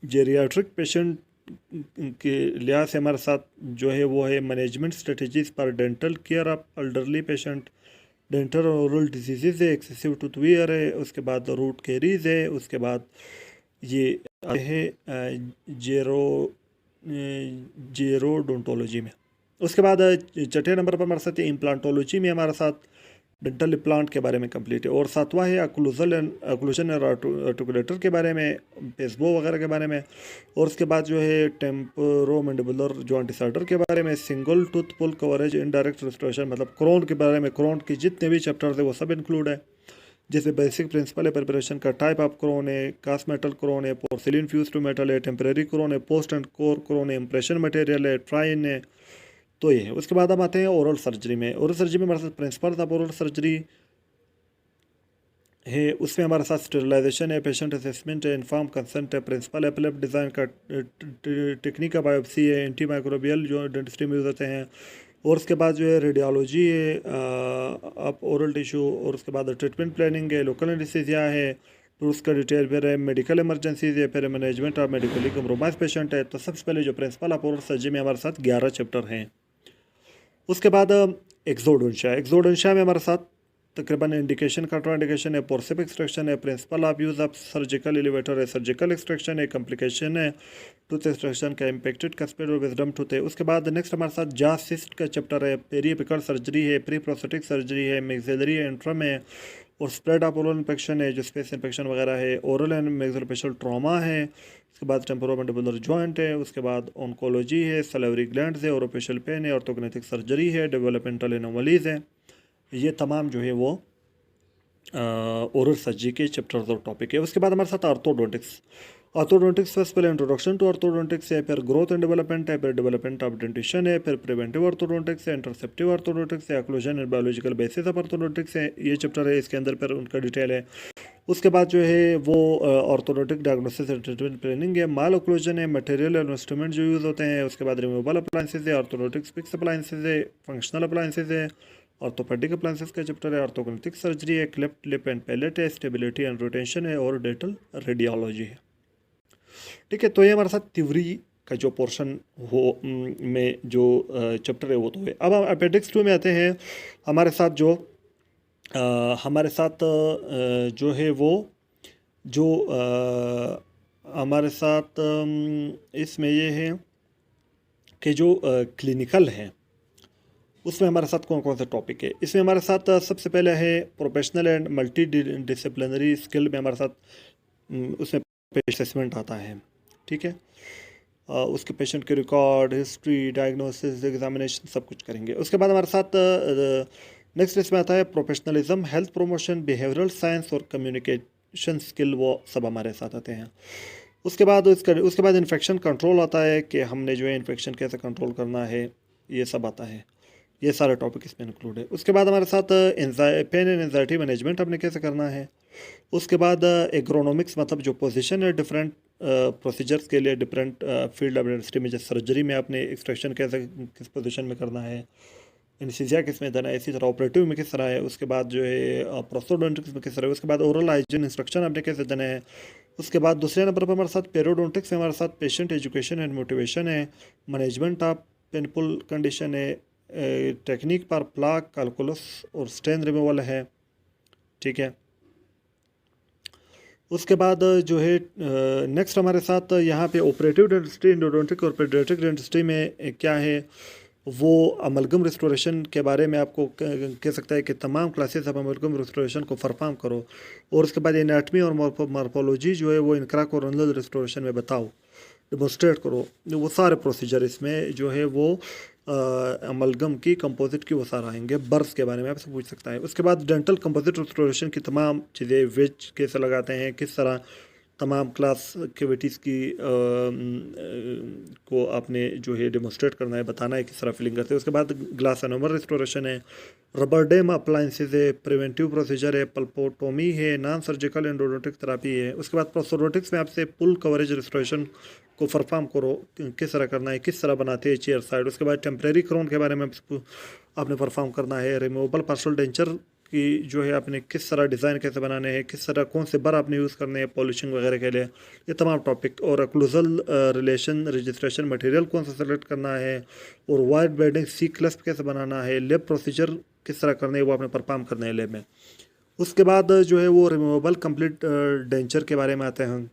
जेरियाट्रिक पेशेंट के लिहाज से हमारे साथ जो है वो है मैनेजमेंट स्ट्रेटजीज पर dental care of elderly patient, dental और ओरल डिजीज़ है, एक्सेसिव टूथ वियर है, उसके बाद रूट कैरीज है, उसके बाद ये है जेरोडोंटोलॉजी में। उसके बाद छठे नंबर पर हमारे साथ इम्प्लांटोलॉजी में हमारे साथ डेंटल इम्प्लांट के बारे में कंप्लीट है, और सातवां है अक्लूजन और आर्टिकुलेटर के बारे में, पेसबो वगैरह के बारे में, और उसके बाद जो है टेम्पोरोमैंडिबुलर जॉइंट डिसऑर्डर के बारे में, सिंगल टूथ पुल कवरेज, इनडायरेक्ट रेस्टोरेशन, मतलब क्रोन के बारे में, क्रोन के जितने भी चैप्टर थे वो सब इंक्लूड है, जैसे बेसिक प्रिंसिपल है प्रिपरेशन का, टाइप ऑफ क्रोन है, कास्ट मेटल क्रोन है, पोर्सिलिन फ्यूज टू मेटल है, टेम्परेरी क्रोन है, पोस्ट एंड कोर क्रोन है, इंप्रेशन मटेरियल है, ट्राइन है, तो ये है। उसके बाद हम आते हैं ओरल सर्जरी में। ओरल सर्जरी में हमारे साथ प्रिंसिपल ऑफ ओरल सर्जरी है, उसमें हमारे साथ स्टेरिलाइजेशन है, पेशेंट असेसमेंट है, इन्फॉर्म कंसेंट है, प्रिंसिपल एपिलेप डिज़ाइन का, टेक्निक का बायोप्सी है, एंटी माइक्रोबियल जो डेंटिस्ट्री में यूज़ होते हैं, और उसके बाद जो है रेडियोलॉजी है ऑफ ओरल टिश्यू, और उसके बाद ट्रीटमेंट प्लानिंग है, लोकल एनेस्थीसिया है, फिर उसका डिटेल फिर है मेडिकल इमरजेंसीज है, फिर management of medically compromise patient है। तो सबसे पहले जो प्रिंसिपल ऑफ ओरल सर्जरी में हमारे साथ 11 चैप्टर हैं। उसके बाद एक्सोडेंशिया में हमारे साथ तकरीबन इंडिकेशन कंट्राइंडिकेशन है, पोर्सिप एक्सट्रैक्शन है, principle of use of surgical elevator है, सर्जिकल एक्सट्रैक्शन है, कॉम्प्लिकेशन है, टूथ एक्सट्रैक्शन का, इम्पेक्टेड कस्पेड और विजडम टूथ है। उसके बाद नेक्स्ट हमारे साथ जॉ सिस्ट का चैप्टर है, पेरिएपिकल सर्जरी है, प्री प्रोस्थेटिक सर्जरी है, मैक्सिलरी एंट्रम है, और स्प्रेड ऑफ ओरल इन्फेक्शन है, जो स्पेस इन्फेक्शन वगैरह है, ओरल एंड मैक्सिलोफेशियल ट्रॉमा है। उसके बाद टेम्पोरोमैंडिबुलर जॉइंट है, उसके बाद ऑन्कोलॉजी है, सलेवरी ग्लैंड्स है, ओरोफेशियल पेन है, ऑर्थोग्नेटिक सर्जरी है, डेवलपमेंटल एनोमलीज है। ये तमाम जो है वो ओरल सर्जरी के चैप्टर और टॉपिक है। उसके बाद हमारे साथ ऑर्थोडोंटिक्स फर्स्ट पहले इंट्रोडक्शन टू ऑर्थोडोंटिक्स है, फिर ग्रोथ एंड डेवलपमेंट है, फिर डेवलपमेंट ऑफ डेंटिशन है, फिर प्रिवेंटिव ऑर्थोडोंटिक्स है, इंटरसेप्टिव ऑर्थोडोंटिक्स है, occlusion and biological basis of orthodontics है, ये चैप्टर है, इसके अंदर फिर उनका डिटेल है। उसके बाद जो है वो orthodontic diagnosis and treatment planning है, माल ओक्लूजन है, मटेरियल और इंस्ट्रूमेंट जो यूज़ होते हैं। उसके बाद रिमूवल अप्लायंसेज है, ऑर्थोडोंटिक्स फिक्स अप्लायंसेज है, फंक्शनल अप्लायंसेज है, ऑर्थोपेडिक अप्लायंसेस का चैप्टर है, ऑर्थोग्नेटिक सर्जरी है, क्लेफ्ट लिप एंड पैलेट है, स्टेबिलिटी एंड रोटेशन है और डेंटल रेडियोलॉजी है। ठीक है, तो ये हमारे साथ तिवरी का जो पोर्शन हो में जो चैप्टर है वो तो है। अब हम अपेंडिक्स 2 में आते हैं। हमारे साथ जो जो है वो जो हमारे साथ इसमें ये है कि जो क्लिनिकल है उसमें हमारे साथ कौन कौन से टॉपिक है। इसमें हमारे साथ सबसे पहले है professional and multi disciplinary skill में हमारे साथ उसमें असेसमेंट आता है। ठीक है, उसके पेशेंट के रिकॉर्ड, हिस्ट्री, डायग्नोसिस, एग्जामिनेशन सब कुछ करेंगे। उसके बाद हमारे साथ नेक्स्ट इसमें आता है professionalism, health promotion, behavioural science और कम्युनिकेशन स्किल, वो सब हमारे साथ आते हैं। उसके बाद इन्फेक्शन कंट्रोल आता है कि हमने जो है इन्फेक्शन कैसे कंट्रोल करना है, ये सब आता है। ये सारे टॉपिक इसमें इंक्लूड है। उसके बाद हमारे साथ पेन एंड एंजाइटी मैनेजमेंट हमने कैसे करना है। उसके बाद एग्रोनॉमिक्स मतलब जो पोजीशन है डिफरेंट प्रोसीजर्स के लिए डिफरेंट फील्ड ऑफ इंडस्ट्री में, जैसे सर्जरी में आपने एक्सट्रैक्शन कैसे किस पोजीशन में करना है, एनेस्थीसिया किस में देना है, इसी तरह ऑपरेटिव में किस तरह है। उसके बाद जो है प्रोस्थोडोंटिक्स में किस तरह है। उसके बाद ओरल हाइजीन इंस्ट्रक्शन आपने कैसे देना है। उसके बाद दूसरे नंबर पर हमारे साथ पेरियोडोंटिक्स में हमारे साथ पेशेंट एजुकेशन एंड मोटिवेशन है, मैनेजमेंट ऑफ पेनफुल कंडीशन है, टेक्निक पर प्लाक, कैलकुलस और स्ट्रेन रिमूवल है। ठीक है, उसके बाद जो है नेक्स्ट हमारे साथ यहाँ पे ऑपरेटिव डेंटिस्ट्री, एंडोडोंटिक और पेडियाट्रिक डेंटिस्ट्री में क्या है वो अमलगम रिस्टोरेशन के बारे में आपको कह सकता है कि तमाम क्लासेस आप अमलगम रिस्टोरेशन को परफॉर्म करो। और उसके बाद एनाटमी और मॉर्फोलॉजी जो है वो इनक्रा कोरोनल रिस्टोरेशन में बताओ, डेमोस्ट्रेट करो। वो सारे प्रोसीजर इसमें जो है वो अमलगम की कंपोजिट की वो सारा आएंगे। बर्स के बारे में आपसे पूछ सकता है। उसके बाद डेंटल कंपोजिट रिस्टोरेशन की तमाम चीज़ें, वेज कैसे लगाते हैं, किस तरह तमाम क्लास कैविटीज़ की को आपने जो है डेमोस्ट्रेट करना है, बताना है किस तरह फिलिंग करते हैं। उसके बाद ग्लास एनोमर रिस्टोरेशन है, रबर डेम अप्लाइंसेज है, प्रिवेंटिव प्रोसीजर है, पल्पोटोमी है, नॉन सर्जिकल एंडोडोंटिक थेरापी है। उसके बाद प्रोस्थोडोंटिक्स में आपसे पुल कवरेज रिस्टोरेशन को परफॉर्म करो, किस तरह करना है, किस तरह बनाते हैं चेयर साइड। उसके बाद टेम्परेरी क्राउन के बारे में आपने परफॉर्म करना है, रिमूवेबल पार्शियल डेंचर कि जो है आपने किस तरह डिज़ाइन कैसे बनाने हैं, किस तरह कौन से बर आपने यूज़ करने हैं पॉलिशिंग वगैरह के लिए, ये तमाम टॉपिक। और अक्लूजल रिलेशन रजिस्ट्रेशन मटेरियल कौन सा सेलेक्ट करना है, और वाइड बेडिंग सी क्लस्प कैसे बनाना है, लेब प्रोसीजर किस तरह करने है वो आपने परफॉर्म करने हैं लेब में। उसके बाद जो है वो रिमूवेबल कंप्लीट डेंचर के बारे में आते हैं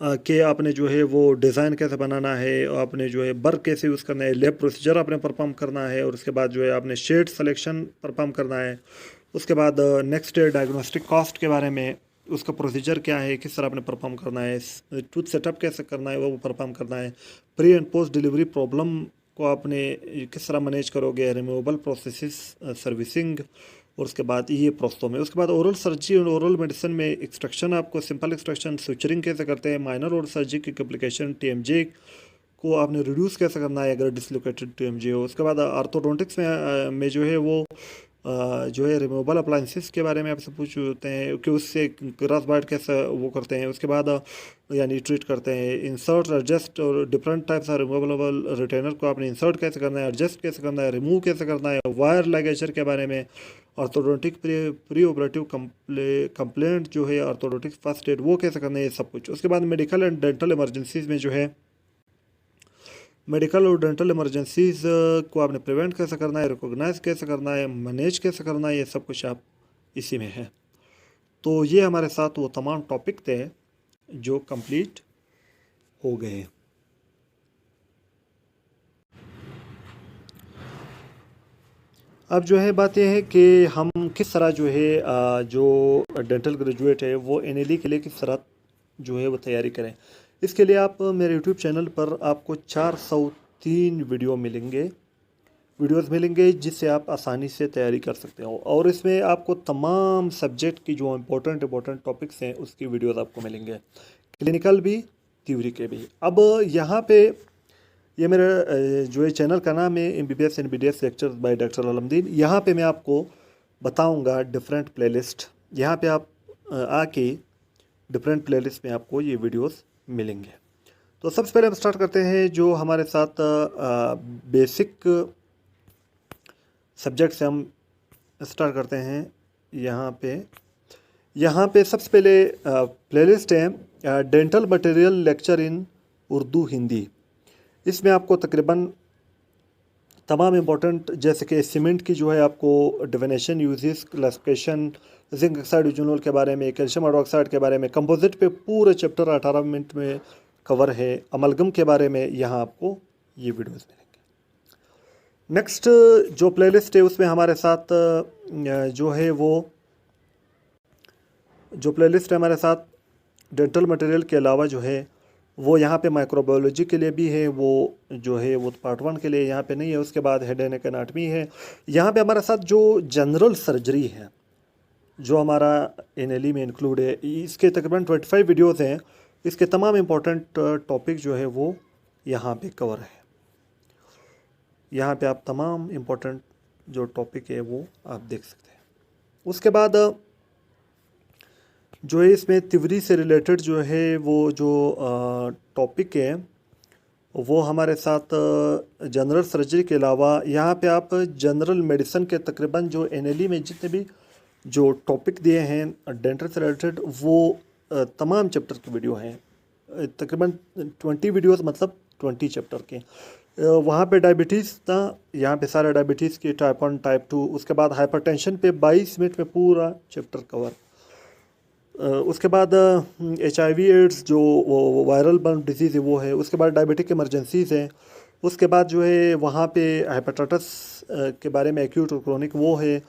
कि आपने जो है वो डिज़ाइन कैसे बनाना है, आपने जो है बर कैसे यूज़ करना है, लैब प्रोसीजर आपने परफॉर्म करना है। और उसके बाद जो है आपने शेड सिलेक्शन परफॉर्म करना है। उसके बाद नेक्स्ट डायग्नोस्टिक कॉस्ट के बारे में, उसका प्रोसीजर क्या है, किस तरह आपने परफॉर्म करना है, टूथ सेटअप कैसे करना है वो परफॉर्म करना है। Pre and post delivery problem को आपने किस तरह मैनेज करोगे, रिमूवेबल प्रोसेसेस सर्विसिंग, और उसके बाद ये प्रोस्तो में। उसके बाद ओरल सर्जरी और ओरल मेडिसिन में एक्सट्रैक्शन, आपको सिंपल एक्सट्रैक्शन, सुचरिंग कैसे करते हैं, माइनर ओरल सर्जरी की कॉम्प्लिकेशन, टीएमजे को आपने रिड्यूस कैसे करना है अगर डिसलोकेटेड टीएमजे हो। उसके बाद ऑर्थोडोंटिक्स में जो है वो जो है रिमूवेबल अप्लाइंसेस के बारे में आपसे पूछते हैं कि उससे क्रॉस बाइट कैसे वो करते हैं। उसके बाद यानी ट्रीट करते हैं। इंसर्ट, एडजस्ट और different types of removable retainer को आपने इंसर्ट कैसे करना है, एडजस्ट कैसे करना है, रिमूव कैसे करना है। वायर लाइगेचर के बारे में, ऑर्थोडोंटिक प्री ऑपरेटिव कंप्लेंट जो है ऑर्थोडोंटिक फर्स्ट एड वो कैसे करना है, ये सब कुछ। उसके बाद मेडिकल एंड डेंटल इमरजेंसीज में जो है मेडिकल और डेंटल इमरजेंसीज को आपने प्रिवेंट कैसे करना है, रिकॉग्नाइज कैसे करना है, मैनेज कैसे करना है, ये सब कुछ आप इसी में है। तो ये हमारे साथ वो तमाम टॉपिक थे जो कंप्लीट हो गए। अब जो है बात यह है कि हम किस तरह जो है जो डेंटल ग्रेजुएट है वो एनएलई के लिए किस तरह जो है वो तैयारी करें। इसके लिए आप मेरे यूट्यूब चैनल पर आपको 403 वीडियोस मिलेंगे जिससे आप आसानी से तैयारी कर सकते हो। और इसमें आपको तमाम सब्जेक्ट की जो इम्पोर्टेंट टॉपिक्स हैं उसकी वीडियोस आपको मिलेंगे, क्लिनिकल भी, थ्योरी के भी। अब यहाँ पे ये मेरा जो है चैनल का नाम है MBBS NBDS lectures by doctor Alamdin. यहाँ पे मैं आपको बताऊँगा डिफरेंट प्लेलिस्ट। यहाँ पे आप आके डिफरेंट प्लेलिस्ट में आपको ये वीडियोस मिलेंगे। तो सबसे पहले हम स्टार्ट करते हैं जो हमारे साथ बेसिक सब्जेक्ट से हम स्टार्ट करते हैं। यहाँ पे सबसे पहले प्लेलिस्ट है dental material lecture in Urdu Hindi. इसमें आपको तकरीबन तमाम इम्पोर्टेंट जैसे कि सीमेंट की जो है आपको definition, uses, classification, zinc oxide eugenol के बारे में, कैल्शियम हाइड्रोक्साइड के बारे में, कंपोजिट पे पूरे चैप्टर 18 मिनट में कवर है। अमलगम के बारे में यहाँ आपको ये वीडियोस मिलेंगे। नेक्स्ट जो प्लेलिस्ट है उसमें हमारे साथ जो है वो जो प्लेलिस्ट है हमारे साथ डेंटल मटेरियल के अलावा जो है वो यहाँ पे माइक्रोबायोलॉजी के लिए भी है, वो जो है वो पार्ट 1 के लिए यहाँ पे नहीं है। उसके बाद हेड एंड नेक एनाटमी है। यहाँ पे हमारे साथ जो जनरल सर्जरी है जो हमारा एनएलई में इंक्लूड है, इसके तकरीबन 25 वीडियोस हैं। इसके तमाम इम्पोर्टेंट टॉपिक जो है वो यहाँ पे कवर है। यहाँ पे आप तमाम इम्पोर्टेंट जो टॉपिक है वो आप देख सकते हैं। उसके बाद जो है इसमें तिवरी से रिलेटेड जो है वो जो टॉपिक है वो हमारे साथ जनरल सर्जरी के अलावा यहाँ पे आप जनरल मेडिसिन के तकरीबन जो एनएलई में जितने भी जो टॉपिक दिए हैं डेंटल से रिलेटेड वो तमाम चैप्टर की वीडियो हैं। तकरीबन 20 वीडियोस मतलब 20 चैप्टर के। वहाँ पे डायबिटीज़ था, यहाँ पे सारे डायबिटीज़ की टाइप 1 टाइप 2। उसके बाद हाइपरटेंशन पे 22 मिनट में पूरा चैप्टर कवर। उसके बाद HIV एड्स जो वायरल बर्न डिजीज़ है वो है। उसके बाद डायबिटिक इमरजेंसीज़ हैं। उसके बाद जो है वहाँ पे हेपेटाइटिस के बारे में एक्यूट और क्रोनिक वो है।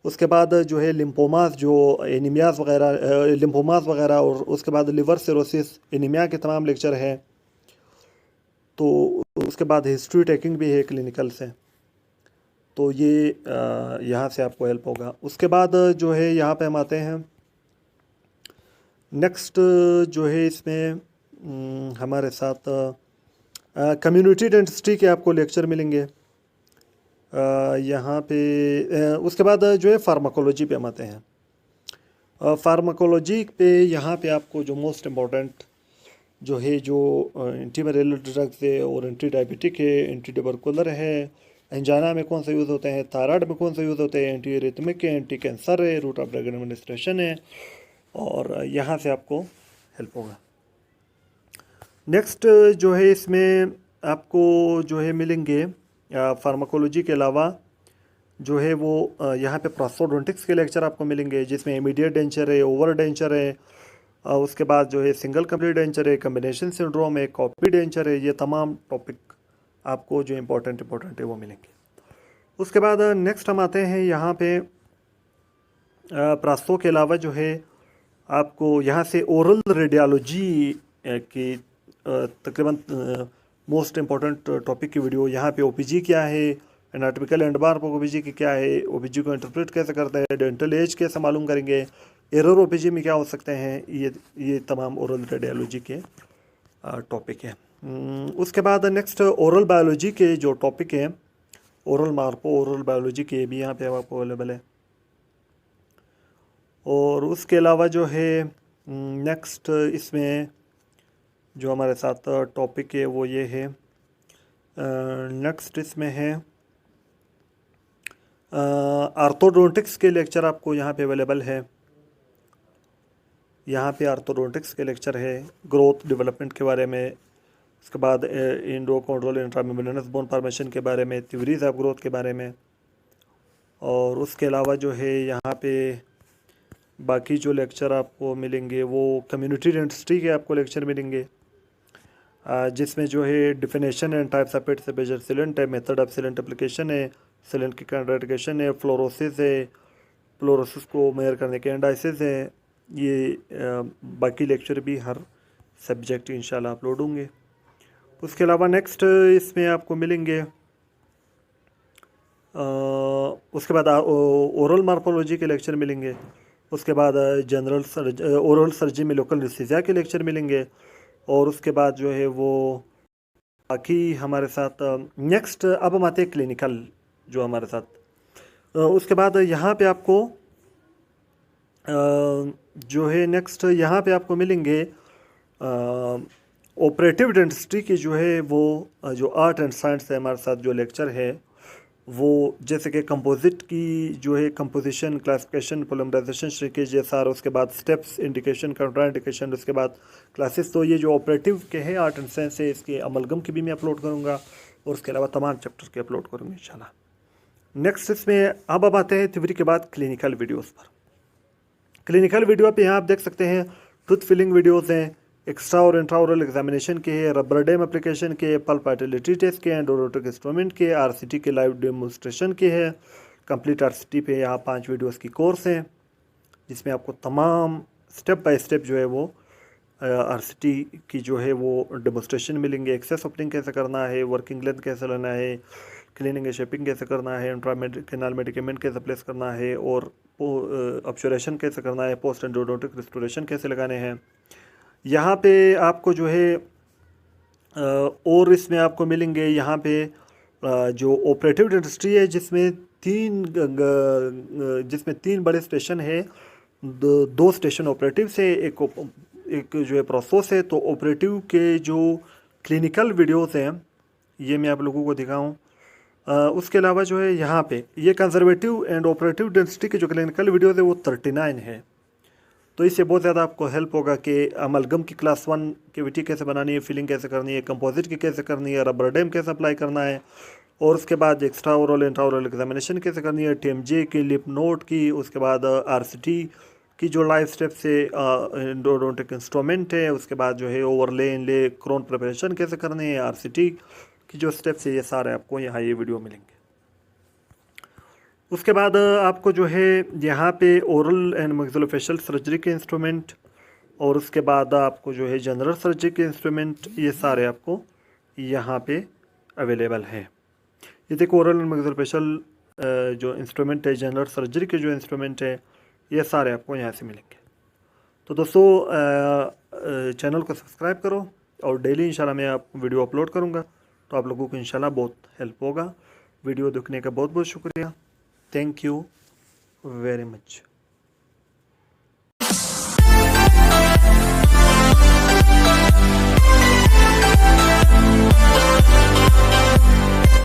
उसके बाद जो है लिम्फोमास जो एनीमियाज वगैरह और उसके बाद लिवर सिरोसिस एनीमिया के तमाम लेक्चर है। तो उसके बाद हिस्ट्री टेकिंग भी है क्लिनिकल से, तो ये यहाँ से आपको हेल्प होगा। उसके बाद जो है यहाँ पे हम आते हैं नेक्स्ट जो है इसमें हमारे साथ कम्युनिटी डेंटिस्ट्री के आपको लेक्चर मिलेंगे यहाँ पे। उसके बाद जो है फार्माकोलॉजी पे हम आते हैं। फार्माकोलॉजी पे यहाँ पे आपको जो मोस्ट इम्पॉर्टेंट जो है जो एंटी मलेरियल ड्रग्स है और एंटी डायबिटिक है, एंटी ट्यूबरकुलर है, एंजाइना में कौन सा यूज़ होते हैं, थायराइड में कौन सा यूज़ होते हैं, एंटी रिथमिक है, एंटी कैंसर है, रूट ऑफ ड्रग एडमिनिस्ट्रेशन है, और यहाँ से आपको हेल्प होगा। नेक्स्ट जो है इसमें आपको जो है मिलेंगे फार्माकोलॉजी के अलावा जो है वो यहाँ पे प्रोस्टोडोंटिक्स के लेक्चर आपको मिलेंगे जिसमें इमीडिएट डेंचर है, ओवर डेंचर है, उसके बाद जो है सिंगल कंप्लीट डेंचर है, कम्बिनेशन सिंड्रोम है, कॉपी डेंचर है। ये तमाम टॉपिक आपको जो इम्पोर्टेंट है वो मिलेंगे। उसके बाद नेक्स्ट हम आते हैं यहाँ पे प्रास्तो के अलावा जो है आपको यहाँ से ओरल रेडियोलॉजी की तकरीबन मोस्ट इम्पॉर्टेंट टॉपिक की वीडियो। यहाँ पे ओपीजी क्या है, एनाटॉमिकल एंडमार्क ओपीजी की क्या है, ओपीजी को इंटरप्रेट कैसे करते हैं, डेंटल एज कैसे मालूम करेंगे, एरर ओपीजी में क्या हो सकते हैं, ये तमाम ओरल रेडियोलॉजी के टॉपिक हैं। उसके बाद नेक्स्ट ओरल बायोलॉजी के जो टॉपिक हैं, ओरल मार्को ओरल बायोलॉजी के भी यहाँ पे आपको अवेलेबल है। और उसके अलावा जो है नेक्स्ट इसमें जो हमारे साथ टॉपिक है वो ये है, नेक्स्ट इसमें है आर्थोडोंटिक्स के लेक्चर आपको यहाँ पे अवेलेबल है। यहाँ पे आर्थोडोंटिक्स के लेक्चर है ग्रोथ डेवलपमेंट के बारे में। उसके बाद इंडो कंट्रोल इंट्रामेम्ब्रेनस बोन फॉर्मेशन के बारे में, थ्योरीज ऑफ ग्रोथ के बारे में। और उसके अलावा जो है यहाँ पे बाकी जो लेक्चर आपको मिलेंगे वो कम्युनिटी डेंटिस्ट्री के आपको लेक्चर मिलेंगे जिसमें जो है definition and types of pit fissure sealant है, मेथड ऑफ सिलेंट एप्लीकेशन है, सिलेंट की कंट्राडिकेशन है, फ्लोरोसिस है, फ्लोरोसिस को मेजर करने के एंडाइसिस है। ये बाकी लेक्चर भी हर सब्जेक्ट इंशाल्लाह अपलोड होंगे। उसके अलावा नेक्स्ट इसमें आपको मिलेंगे उसके बाद ओरल मार्फोलॉजी के लेक्चर मिलेंगे। उसके बाद जनरल ओरल सर्जरी में लोकल एनेस्थीसिया के लेक्चर मिलेंगे। और उसके बाद जो है वो बाकी हमारे साथ नेक्स्ट अब हम आते हैं क्लिनिकल जो हमारे साथ। उसके बाद यहाँ पे आपको जो है नेक्स्ट यहाँ पे आपको मिलेंगे ऑपरेटिव डेंटिस्ट्री की जो है वो जो आर्ट एंड साइंस है हमारे साथ जो लेक्चर है वो जैसे कि कंपोजिट की जो है कंपोजिशन, क्लासिफिकेशन, पोलिमराइजेशन, श्रिंकेज, ये सारा, उसके बाद स्टेप्स, इंडिकेशन, काउंटर इंडिकेशन, उसके बाद क्लासेस। तो ये जो ऑपरेटिव के हैं आर्ट एंड साइंस है, इसके अमलगम की भी मैं अपलोड करूँगा और उसके अलावा तमाम चैप्टर के अपलोड करूँगा इंशाल्लाह। नेक्स्ट इसमें अब आते हैं थ्योरी के बाद क्लिनिकल वीडियोज़ पर। क्लिनिकल वीडियो पे यहाँ आप देख सकते हैं टूथ फिलिंग वीडियोज़ हैं, एक्स्ट्रा और इंट्राओरल एग्जामिनेशन के हैं, रबर डैम एप्लीकेशन के, पल्प फर्टिलिटी टेस्ट के, एंडोरोटिक इंस्ट्रूमेंट के, आरसीटी के लाइव डेमोन्स्ट्रेशन के हैं। कंप्लीट आरसीटी पे यहाँ 5 वीडियोस की कोर्स हैं जिसमें आपको तमाम स्टेप बाय स्टेप जो है वो आरसीटी की जो है वो डेमोन्स्ट्रेशन मिलेंगे। एक्सेस ओपनिंग कैसे करना है, वर्किंग लेंथ कैसे लेना है, क्लीनिंग एंड शेपिंग कैसे करना है, इंट्राकेनाल मेडिकेमेंट कैसे प्लेस करना है, और ऑब्जर्वेशन कैसे करना है, पोस्ट एंडोडोंटिक रिस्टोरेशन कैसे लगाने हैं। यहाँ पे आपको जो है और इसमें आपको मिलेंगे यहाँ पे जो ऑपरेटिव डेंटिस्ट्री है जिसमें तीन बड़े स्टेशन है, दो स्टेशन ऑपरेटिव से, एक जो है प्रोसेस है। तो ऑपरेटिव के जो क्लिनिकल वीडियोस हैं ये मैं आप लोगों को दिखाऊं। उसके अलावा जो है यहाँ पे ये कंजर्वेटिव एंड ऑपरेटिव डेंसिटी के जो क्लिनिकल वीडियोस है वो 39 है। तो इससे बहुत ज़्यादा आपको हेल्प होगा कि अमलगम की क्लास 1 कैविटी कैसे बनानी है, फिलिंग कैसे करनी है, कंपोजिट की कैसे करनी है, रबर डैम कैसे अप्लाई करना है, और उसके बाद एक्स्ट्रा ओरल इंट्राओरल एग्जामिनेशन कैसे करनी है, टीएमजे की, लिप नोट की, उसके बाद आरसीटी की जो लाइव स्टेप से एंडोडोंटिक इंस्ट्रूमेंट है, उसके बाद जो है ओवरले इनले क्रोन प्रिपरेशन कैसे करनी है, आरसीटी की जो स्टेप्स है, ये सारे आपको यहाँ ये वीडियो मिलेंगे। उसके बाद आपको जो है यहाँ पे ओरल एंड मैक्सिलोफेशियल सर्जरी के इंस्ट्रूमेंट, और उसके बाद आपको जो है जनरल सर्जरी के इंस्ट्रूमेंट, ये सारे आपको यहाँ पे अवेलेबल है। ये देखो ओरल एंड मैक्सिलोफेशियल जो इंस्ट्रूमेंट है, जनरल सर्जरी के जो इंस्ट्रूमेंट है, ये सारे आपको यहाँ से मिलेंगे। तो दोस्तों चैनल को सब्सक्राइब करो और डेली इंशाल्लाह मैं आप वीडियो अपलोड करूँगा, तो आप लोगों को इंशाल्लाह बहुत हेल्प होगा। वीडियो देखने का बहुत बहुत शुक्रिया। Thank you very much.